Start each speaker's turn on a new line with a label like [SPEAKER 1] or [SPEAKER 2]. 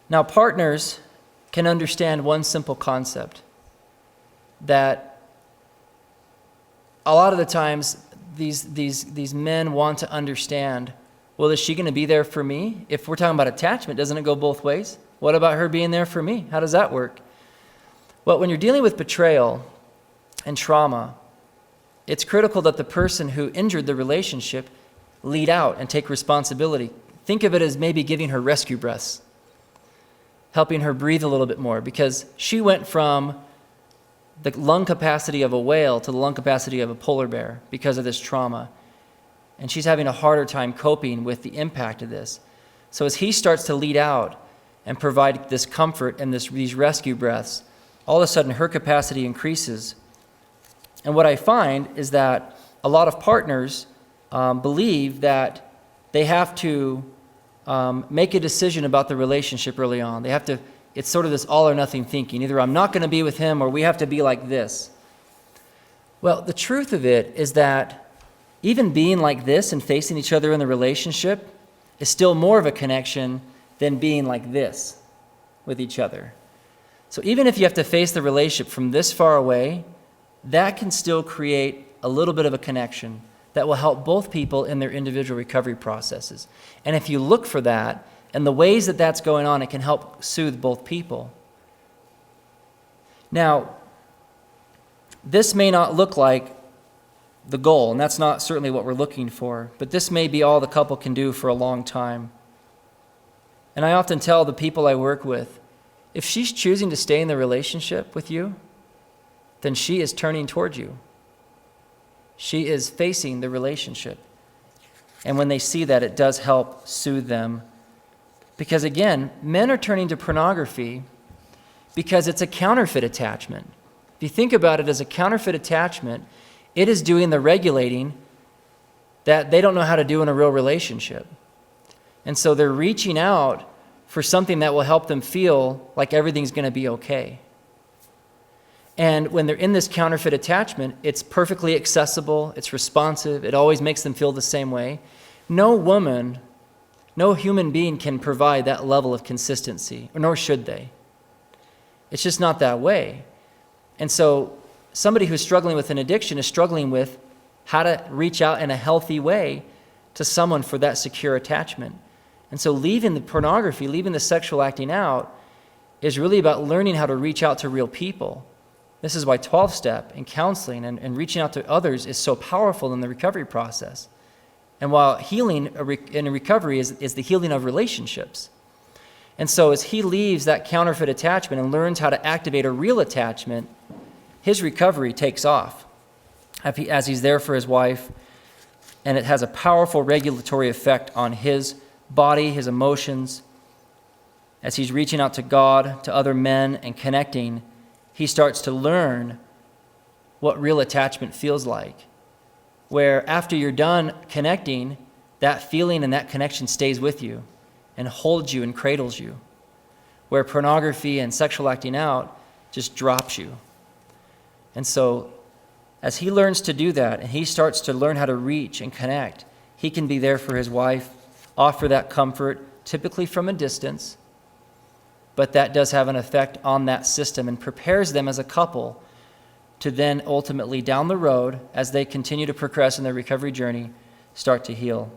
[SPEAKER 1] Now, partners can understand one simple concept, that a lot of the times these men want to understand, well, is she going to be there for me? If we're talking about attachment, doesn't it go both ways? What about her being there for me? How does that work? Well, when you're dealing with betrayal and trauma, it's critical that the person who injured the relationship lead out and take responsibility. Think of it as maybe giving her rescue breaths, helping her breathe a little bit more, because she went from the lung capacity of a whale to the lung capacity of a polar bear because of this trauma. And she's having a harder time coping with the impact of this. So as he starts to lead out and provide this comfort and these rescue breaths, all of a sudden her capacity increases. And what I find is that a lot of partners believe that they have to make a decision about the relationship early on. It's sort of this all or nothing thinking. Either I'm not going to be with him or we have to be like this. Well, the truth of it is that even being like this and facing each other in the relationship is still more of a connection than being like this with each other. So even if you have to face the relationship from this far away, that can still create a little bit of a connection that will help both people in their individual recovery processes. And if you look for that, and the ways that that's going on, it can help soothe both people. Now, this may not look like the goal, and that's not certainly what we're looking for, but this may be all the couple can do for a long time. And I often tell the people I work with, if she's choosing to stay in the relationship with you, then she is turning towards you. She is facing the relationship. And when they see that, it does help soothe them. Because again, men are turning to pornography because it's a counterfeit attachment. If you think about it as a counterfeit attachment, it is doing the regulating that they don't know how to do in a real relationship. And so they're reaching out for something that will help them feel like everything's going to be okay. And when they're in this counterfeit attachment, it's perfectly accessible, it's responsive, it always makes them feel the same way. No human being can provide that level of consistency, nor should they. It's just not that way. And so somebody who's struggling with an addiction is struggling with how to reach out in a healthy way to someone for that secure attachment. And so leaving the pornography, leaving the sexual acting out, is really about learning how to reach out to real people. This is why 12-step and counseling and reaching out to others is so powerful in the recovery process. And while healing in recovery is the healing of relationships. And so as he leaves that counterfeit attachment and learns how to activate a real attachment, his recovery takes off as he's there for his wife. And it has a powerful regulatory effect on his body, his emotions. As he's reaching out to God, to other men, and connecting, he starts to learn what real attachment feels like. Where after you're done connecting, that feeling and that connection stays with you and holds you and cradles you. Where pornography and sexual acting out just drops you. And so as he learns to do that and he starts to learn how to reach and connect, he can be there for his wife, offer that comfort, typically from a distance, but that does have an effect on that system and prepares them as a couple to then ultimately down the road, as they continue to progress in their recovery journey, start to heal.